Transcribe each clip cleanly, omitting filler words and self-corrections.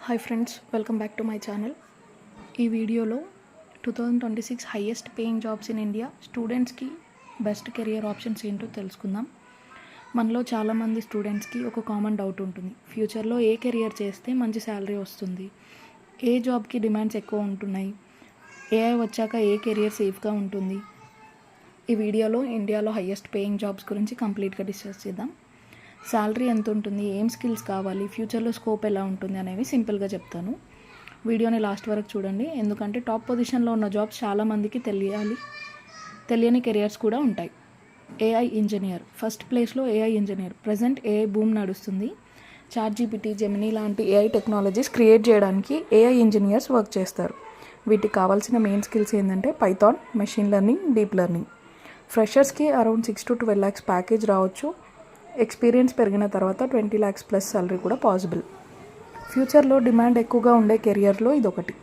Hi friends, welcome back to my channel. ఈ వీడియోలో 2026 highest paying jobs in India స్టూడెంట్స్కి best career options ఏంటో తెలుసుకుందాం. మనలో చాలామంది స్టూడెంట్స్కి ఒక కామన్ డౌట్ ఉంటుంది. ఫ్యూచర్లో ఏ కెరియర్ చేస్తే మంచి శాలరీ వస్తుంది, ఏ జాబ్కి డిమాండ్స్ ఎక్కువ ఉంటున్నాయి, ఏఐ వచ్చాక ఏ కెరియర్ సేఫ్గా ఉంటుంది. ఈ వీడియోలో ఇండియాలో హైయెస్ట్ పేయింగ్ జాబ్స్ గురించి కంప్లీట్గా డిస్కస్ చేద్దాం. శాలరీ ఎంత ఉంటుంది, ఏం స్కిల్స్ కావాలి, ఫ్యూచర్లో స్కోప్ ఎలా ఉంటుంది అనేవి సింపుల్గా చెప్తాను. వీడియోని లాస్ట్ వరకు చూడండి, ఎందుకంటే టాప్ పొజిషన్లో ఉన్న జాబ్స్ చాలామందికి తెలియని కెరియర్స్ కూడా ఉంటాయి. ఏఐ ఇంజనీర్ ఫస్ట్ ప్లేస్లో. AI engineer present AI boom నడుస్తుంది. చాట్‌జీపీటీ, జెమినీ లాంటి ఏఐ టెక్నాలజీస్ క్రియేట్ చేయడానికి ఏఐ ఇంజనీర్స్ వర్క్ చేస్తారు. వీటికి కావాల్సిన మెయిన్ స్కిల్స్ ఏంటంటే Python, machine learning, deep learning. ఫ్రెషర్స్కి అరౌండ్ 6 to 12 lakhs ప్యాకేజ్ రావచ్చు. ఎక్స్పీరియన్స్ పెరిగిన తర్వాత 20 lakhs ప్లస్ సాలరీ కూడా పాసిబుల్. ఫ్యూచర్లో డిమాండ్ ఎక్కువగా ఉండే కెరియర్లో ఇదొకటి.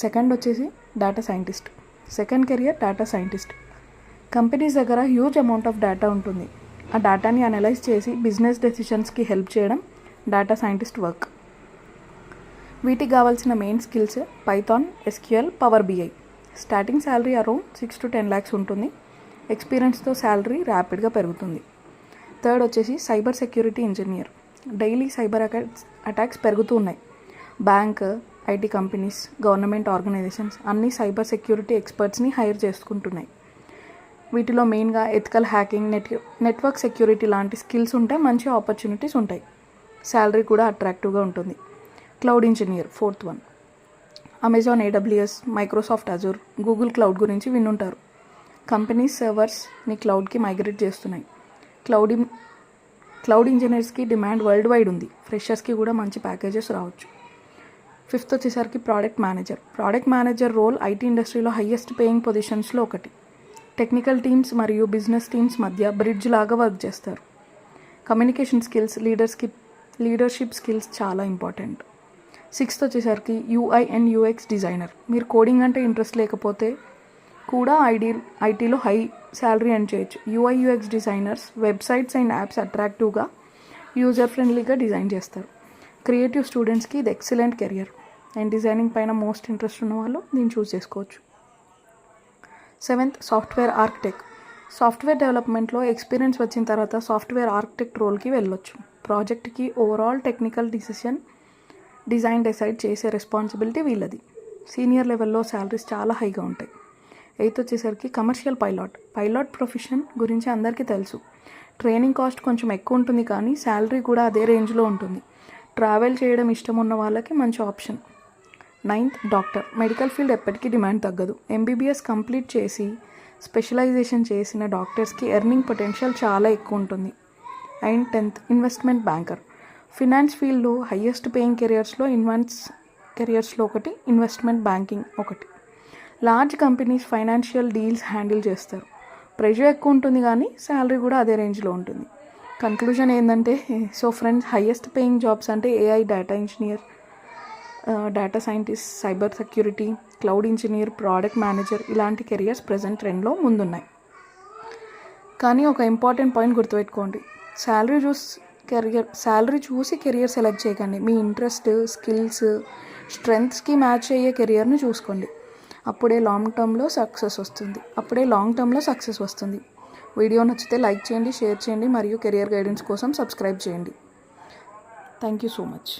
సెకండ్ వచ్చేసి data scientist. Second career data scientist. Companies దగ్గర హ్యూజ్ అమౌంట్ ఆఫ్ డేటా ఉంటుంది. ఆ డేటాని అనలైజ్ చేసి బిజినెస్ డెసిషన్స్కి హెల్ప్ చేయడం డేటా సైంటిస్ట్ వర్క్. వీటికి కావాల్సిన main skills Python, SQL, Power BI. Starting salary around 6 to 10 lakhs ఉంటుంది. ఎక్స్పీరియన్స్తో శాలరీ ర్యాపిడ్గా పెరుగుతుంది. థర్డ్ వచ్చేసి cyber security engineer. Daily cyber attacks పెరుగుతూ ఉన్నాయి. Bank, IT companies, government organisations అన్నీ సైబర్ సెక్యూరిటీ ఎక్స్పర్ట్స్ని హైర్ చేసుకుంటున్నాయి. వీటిలో మెయిన్గా ఎథికల్ హ్యాకింగ్, నెట్వర్క్ సెక్యూరిటీ లాంటి స్కిల్స్ ఉంటే మంచి ఆపర్చునిటీస్ ఉంటాయి. శాలరీ కూడా అట్రాక్టివ్గా ఉంటుంది. Cloud engineer fourth one. Amazon AWS, Microsoft Azure, Google cloud గురించి వినుంటారు. కంపెనీస్ సర్వర్స్ని క్లౌడ్కి మైగ్రేట్ చేస్తున్నాయి. క్లౌడ్ ఇంజనీర్స్కి డిమాండ్ వరల్డ్ వైడ్ ఉంది. ఫ్రెషర్స్కి కూడా మంచి ప్యాకేజెస్ రావచ్చు. ఫిఫ్త్ వచ్చేసరికి product manager. Product manager role IT ఇండస్ట్రీలో హైయెస్ట్ పేయింగ్ పొజిషన్స్లో ఒకటి. టెక్నికల్ టీమ్స్ మరియు బిజినెస్ టీమ్స్ మధ్య బ్రిడ్జ్ లాగా వర్క్ చేస్తారు. కమ్యూనికేషన్ స్కిల్స్, లీడర్షిప్ స్కిల్స్ చాలా ఇంపార్టెంట్. సిక్స్త్ వచ్చేసరికి యూఐ అండ్ యూఎక్స్ డిజైనర్. మీరు కోడింగ్ అంటే ఇంట్రెస్ట్ లేకపోతే కూడా ఐటీలో హై శాలరీ ఎర్న్ చేయొచ్చు. UI UX designers websites and apps అట్రాక్టివ్గా, యూజర్ ఫ్రెండ్లీగా డిజైన్ చేస్తారు. క్రియేటివ్ స్టూడెంట్స్కి ఇది ఎక్సలెంట్ కెరియర్. అండ్ డిజైనింగ్ పైన మోస్ట్ ఇంట్రెస్ట్ ఉన్న వాళ్ళు దీన్ని చూస్ చేసుకోవచ్చు. Seventh software architect. సాఫ్ట్వేర్ డెవలప్మెంట్లో ఎక్స్పీరియన్స్ వచ్చిన తర్వాత సాఫ్ట్వేర్ ఆర్కిటెక్ట్ రోల్కి వెళ్ళొచ్చు. ప్రాజెక్ట్కి ఓవరాల్ టెక్నికల్ డిజైన్ డిసైడ్ చేసే రెస్పాన్సిబిలిటీ వీళ్ళది. సీనియర్ లెవెల్లో శాలరీస్ చాలా హైగా ఉంటాయి. ఎయిత్ వచ్చేసరికి కమర్షియల్ పైలాట్ ప్రొఫెషన్ గురించి అందరికీ తెలుసు. ట్రైనింగ్ కాస్ట్ కొంచెం ఎక్కువ ఉంటుంది, కానీ శాలరీ కూడా అదే రేంజ్లో ఉంటుంది. ట్రావెల్ చేయడం ఇష్టం ఉన్న వాళ్ళకి మంచి option. Ninth doctor. Medical field ఎప్పటికీ డిమాండ్ తగ్గదు. ఎంబీబీఎస్ కంప్లీట్ చేసి స్పెషలైజేషన్ చేసిన డాక్టర్స్కి ఎర్నింగ్ పొటెన్షియల్ చాలా ఎక్కువ ఉంటుంది. And 10th investment banker. Finance ఫీల్డ్లో హైయెస్ట్ పేయింగ్ కెరియర్స్లో ఒకటి ఇన్వెస్ట్మెంట్ బ్యాంకింగ్ ఒకటి. Large companies financial deals handle చేస్తారు. ప్రెషర్ ఎక్కువ ఉంటుంది, కానీ శాలరీ కూడా అదే రేంజ్లో ఉంటుంది. కన్క్లూజన్ ఏంటంటే, so friends, highest paying jobs అంటే AI, data engineer, data scientist, cyber security, cloud engineer, product manager ఇలాంటి కెరియర్స్ ప్రజెంట్ ట్రెండ్లో ముందున్నాయి. కానీ ఒక ఇంపార్టెంట్ పాయింట్ గుర్తుపెట్టుకోండి, శాలరీ చూసి కెరియర్ సెలెక్ట్ చేయకండి. మీ ఇంట్రెస్ట్, స్కిల్స్, స్ట్రెంగ్త్స్కి మ్యాచ్ అయ్యే కెరియర్ని చూసుకోండి. అప్పుడే లాంగ్ టర్మ్లో సక్సెస్ వస్తుంది. వీడియో నచ్చితే లైక్ చేయండి, షేర్ చేయండి మరియు కెరియర్ గైడెన్స్ కోసం సబ్స్క్రైబ్ చేయండి. Thank you so much.